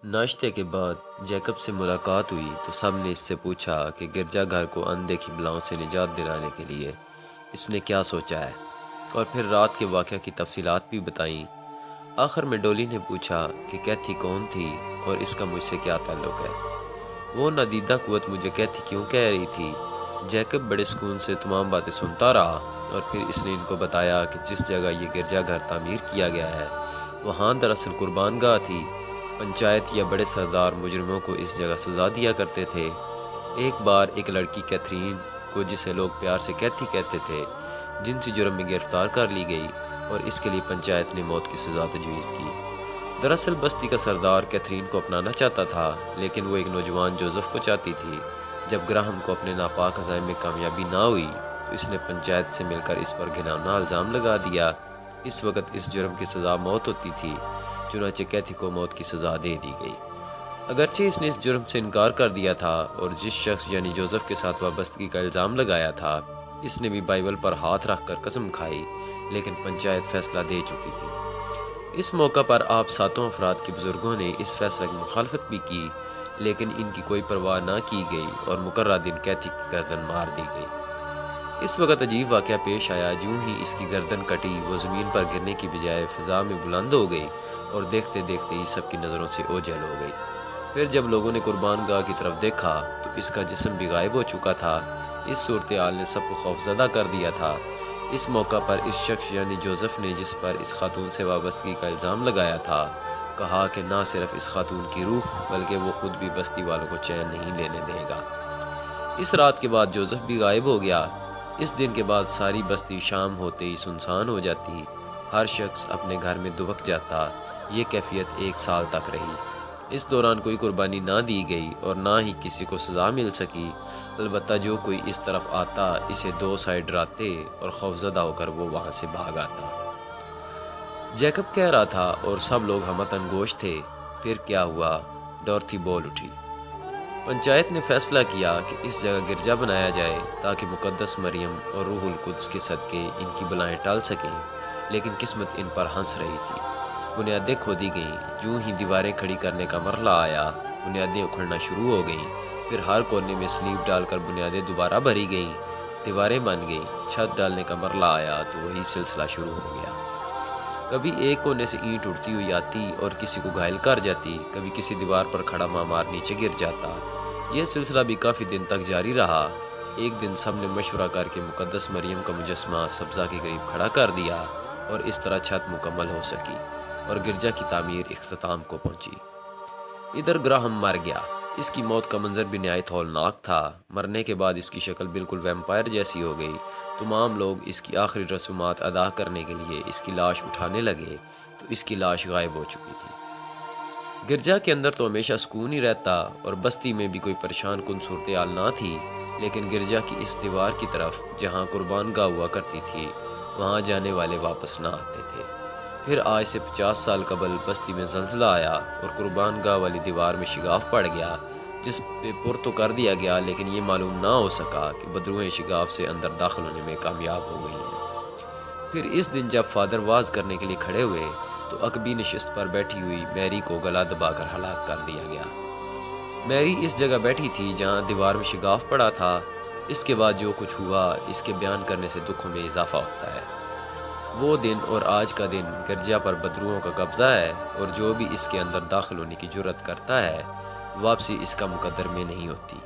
ناشتے کے بعد جیکب سے ملاقات ہوئی تو سب نے اس سے پوچھا کہ گرجا گھر کو اندیکھی بلاؤں سے نجات دلانے کے لیے اس نے کیا سوچا ہے، اور پھر رات کے واقعہ کی تفصیلات بھی بتائیں۔ آخر میں ڈولی نے پوچھا کہ کیتھی کون تھی اور اس کا مجھ سے کیا تعلق ہے۔ وہ نادیدہ قوت مجھے کیتھی کیوں کہہ رہی تھی؟ جیکب بڑے سکون سے تمام باتیں سنتا رہا، اور پھر اس نے ان کو بتایا کہ جس جگہ یہ گرجا گھر تعمیر کیا گیا ہے وہاں دراصل قربان گاہ تھی۔ پنچایت یا بڑے سردار مجرموں کو اس جگہ سزا دیا کرتے تھے۔ ایک بار ایک لڑکی کیتھرین کو، جسے لوگ پیار سے کیتھی کہتے تھے، جنسی جرم میں گرفتار کر لی گئی اور اس کے لیے پنچایت نے موت کی سزا تجویز کی۔ دراصل بستی کا سردار کیتھرین کو اپنانا چاہتا تھا، لیکن وہ ایک نوجوان جوزف کو چاہتی تھی۔ جب گراہم کو اپنے ناپاک عزائم میں کامیابی نہ ہوئی تو اس نے پنچایت سے مل کر اس پر گھناؤنا الزام لگا دیا۔ اس وقت اس جرم کی سزا موت ہوتی تھی، چنانچہ کیتھی کو موت کی سزا دے دی گئی۔ اگرچہ اس نے اس جرم سے انکار کر دیا تھا اور جس شخص یعنی جوزف کے ساتھ وابستگی کا الزام لگایا تھا اس نے بھی بائبل پر ہاتھ رکھ کر قسم کھائی، لیکن پنچایت فیصلہ دے چکی تھی۔ اس موقع پر آپ ساتوں افراد کے بزرگوں نے اس فیصلہ کی مخالفت بھی کی، لیکن ان کی کوئی پرواہ نہ کی گئی اور مقررہ دن کیتھی کی گردن مار دی گئی۔ اس وقت عجیب واقعہ پیش آیا۔ جوں ہی اس کی گردن کٹی وہ زمین پر گرنے کی بجائے فضا میں بلند ہو گئی اور دیکھتے دیکھتے ہی سب کی نظروں سے اوجھل ہو گئی۔ پھر جب لوگوں نے قربان گاہ کی طرف دیکھا تو اس کا جسم بھی غائب ہو چکا تھا۔ اس صورتحال نے سب کو خوفزدہ کر دیا تھا۔ اس موقع پر اس شخص یعنی جوزف نے، جس پر اس خاتون سے وابستگی کا الزام لگایا تھا، کہا کہ نہ صرف اس خاتون کی روح بلکہ وہ خود بھی بستی والوں کو چین نہیں لینے دے گا۔ اس رات کے بعد جوزف بھی غائب ہو گیا۔ اس دن کے بعد ساری بستی شام ہوتے ہی سنسان ہو جاتی، ہر شخص اپنے گھر میں دبک جاتا۔ یہ کیفیت 1 سال تک رہی۔ اس دوران کوئی قربانی نہ دی گئی اور نہ ہی کسی کو سزا مل سکی، البتہ جو کوئی اس طرف آتا اسے 2 سائے ڈراتے اور خوفزدہ ہو کر وہ وہاں سے بھاگ آتا۔ جیکب کہہ رہا تھا اور سب لوگ ہمتن گوش تھے۔ پھر کیا ہوا؟ ڈورتھی بول اٹھی۔ پنچایت نے فیصلہ کیا کہ اس جگہ گرجا بنایا جائے تاکہ مقدس مریم اور روح القدس کے صدقے ان کی بلائیں ٹال سکیں، لیکن قسمت ان پر ہنس رہی تھی۔ بنیادیں کھودی گئیں۔ جوں ہی دیواریں کھڑی کرنے کا مرحلہ آیا، بنیادیں اکھڑنا شروع ہو گئیں۔ پھر ہر کونے میں سلیب ڈال کر بنیادیں دوبارہ بھری گئیں، دیواریں بن گئیں۔ چھت ڈالنے کا مرحلہ آیا تو وہی سلسلہ شروع ہو گیا۔ کبھی ایک کونے سے اینٹ اڑتی ہوئی آتی اور کسی کو گھائل کر جاتی، کبھی کسی دیوار پر کھڑا مار نیچے گر جاتا۔ یہ سلسلہ بھی کافی دن تک جاری رہا۔ ایک دن سب نے مشورہ کر کے مقدس مریم کا مجسمہ سبزہ کے قریب کھڑا کر دیا اور اس طرح چھت مکمل ہو سکی اور گرجا کی تعمیر اختتام کو پہنچی۔ ادھر گراہم مر گیا۔ اس کی موت کا منظر بھی نہایت ہولناک تھا۔ مرنے کے بعد اس کی شکل بالکل ویمپائر جیسی ہو گئی۔ تمام لوگ اس کی آخری رسومات ادا کرنے کے لیے اس کی لاش اٹھانے لگے تو اس کی لاش غائب ہو چکی تھی۔ گرجا کے اندر تو ہمیشہ سکون ہی رہتا اور بستی میں بھی کوئی پریشان کن صورتحال نہ تھی، لیکن گرجا کی اس دیوار کی طرف جہاں قربان گاہ ہوا کرتی تھی وہاں جانے والے واپس نہ آتے تھے۔ پھر آج سے 50 سال قبل بستی میں زلزلہ آیا اور قربان گاہ والی دیوار میں شگاف پڑ گیا، جس پہ پر تو کر دیا گیا، لیکن یہ معلوم نہ ہو سکا کہ بدروہیں شگاف سے اندر داخل ہونے میں کامیاب ہو گئی ہیں۔ پھر اس دن جب فادر واز کرنے کے لیے کھڑے ہوئے تو عقبی نشست پر بیٹھی ہوئی میری کو گلا دبا کر ہلاک کر دیا گیا۔ میری اس جگہ بیٹھی تھی جہاں دیوار میں شگاف پڑا تھا۔ اس کے بعد جو کچھ ہوا اس کے بیان کرنے سے دکھوں میں اضافہ ہوتا ہے۔ وہ دن اور آج کا دن گرجا پر بدروحوں کا قبضہ ہے، اور جو بھی اس کے اندر داخل ہونے کی جرت کرتا ہے واپسی اس کا مقدر میں نہیں ہوتی۔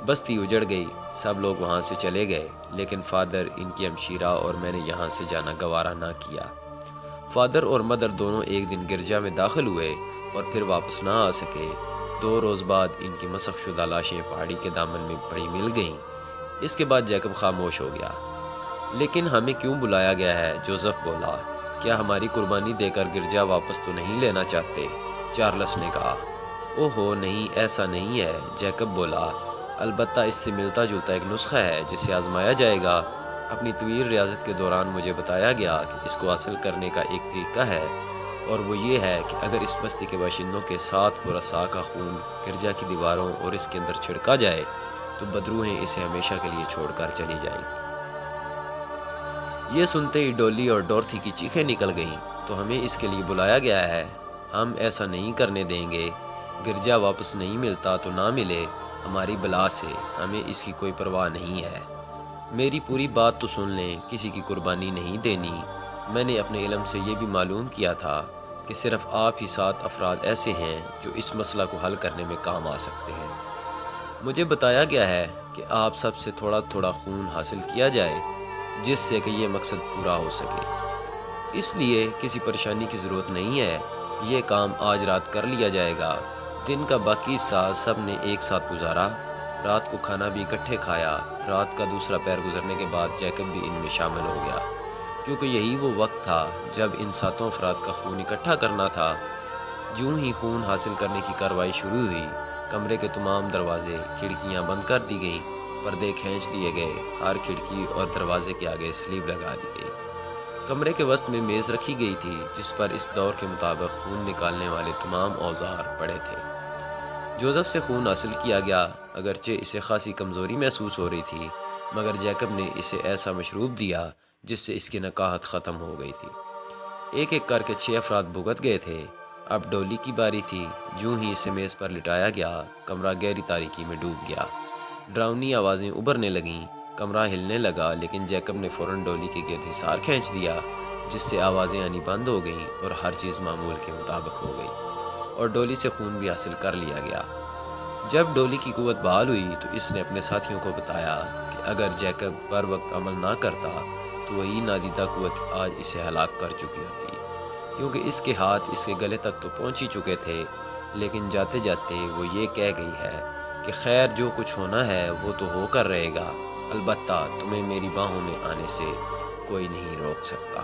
بستی اجڑ گئی، سب لوگ وہاں سے چلے گئے، لیکن فادر، ان کی ہمشیرہ اور میں نے یہاں سے جانا گوارا نہ کیا۔ فادر اور مدر دونوں ایک دن گرجا میں داخل ہوئے اور پھر واپس نہ آ سکے۔ 2 روز بعد ان کی مسخ شدہ لاشیں پہاڑی کے دامن میں پڑی مل گئیں۔ اس کے بعد جیکب خاموش ہو گیا۔ لیکن ہمیں کیوں بلایا گیا ہے؟ جوزف بولا۔ کیا ہماری قربانی دے کر گرجا واپس تو نہیں لینا چاہتے؟ چارلس نے کہا۔ اوہو نہیں، ایسا نہیں ہے، جیکب بولا۔ البتہ اس سے ملتا جلتا ایک نسخہ ہے جسے آزمایا جائے گا۔ اپنی طویل ریاضت کے دوران مجھے بتایا گیا کہ اس کو حاصل کرنے کا ایک طریقہ ہے، اور وہ یہ ہے کہ اگر اس بستی کے باشندوں کے 7 برسا کا خون گرجا کی دیواروں اور اس کے اندر چھڑکا جائے تو بدروہیں اسے ہمیشہ کے لیے چھوڑ کر چلی جائیں گی۔ یہ سنتے ہی ڈولی اور ڈورتھی کی چیخیں نکل گئیں۔ تو ہمیں اس کے لیے بلایا گیا ہے، ہم ایسا نہیں کرنے دیں گے۔ گرجا واپس نہیں ملتا تو نہ ملے، ہماری بلا سے ہمیں اس کی کوئی پرواہ نہیں ہے۔ میری پوری بات تو سن لیں، کسی کی قربانی نہیں دینی۔ میں نے اپنے علم سے یہ بھی معلوم کیا تھا کہ صرف آپ ہی 7 افراد ایسے ہیں جو اس مسئلہ کو حل کرنے میں کام آ سکتے ہیں۔ مجھے بتایا گیا ہے کہ آپ سب سے تھوڑا تھوڑا خون حاصل کیا جائے، جس سے کہ یہ مقصد پورا ہو سکے۔ اس لیے کسی پریشانی کی ضرورت نہیں ہے، یہ کام آج رات کر لیا جائے گا۔ دن کا باقی حصہ سب نے ایک ساتھ گزارا، رات کو کھانا بھی اکٹھے کھایا۔ رات کا دوسرا پہر گزرنے کے بعد جیکب بھی ان میں شامل ہو گیا، کیونکہ یہی وہ وقت تھا جب ان 7 افراد کا خون اکٹھا کرنا تھا۔ جوں ہی خون حاصل کرنے کی کارروائی شروع ہوئی، کمرے کے تمام دروازے کھڑکیاں بند کر دی گئیں، پردے کھینچ دیے گئے، ہر کھڑکی اور دروازے کے آگے سلیب لگا دی گئی۔ کمرے کے وسط میں میز رکھی گئی تھی جس پر اس دور کے مطابق خون نکالنے والے تمام اوزار پڑے تھے۔ جوزف سے خون حاصل کیا گیا، اگرچہ اسے خاصی کمزوری محسوس ہو رہی تھی، مگر جیکب نے اسے ایسا مشروب دیا جس سے اس کی نکاہت ختم ہو گئی تھی۔ ایک ایک کر کے 6 افراد بھگت گئے تھے۔ اب ڈولی کی باری تھی۔ جوں ہی اسے میز پر لٹایا گیا، کمرہ گہری تاریکی میں ڈوب گیا۔ ڈراؤنی آوازیں ابھرنے لگیں، کمرہ ہلنے لگا، لیکن جیکب نے فوراً ڈولی کے گرد حصار کھینچ دیا، جس سے آوازیں آنی بند ہو گئیں اور ہر چیز معمول کے مطابق ہو گئی، اور ڈولی سے خون بھی حاصل کر لیا گیا۔ جب ڈولی کی قوت بحال ہوئی تو اس نے اپنے ساتھیوں کو بتایا کہ اگر جیکب پر وقت عمل نہ کرتا تو وہی نادیدہ قوت آج اسے ہلاک کر چکی ہوتی، کیونکہ اس کے ہاتھ اس کے گلے تک تو پہنچ ہی چکے تھے۔ لیکن جاتے جاتے وہ یہ کہہ گئی ہے کہ خیر جو کچھ ہونا ہے وہ تو ہو کر رہے گا، البتہ تمہیں میری باہوں میں آنے سے کوئی نہیں روک سکتا۔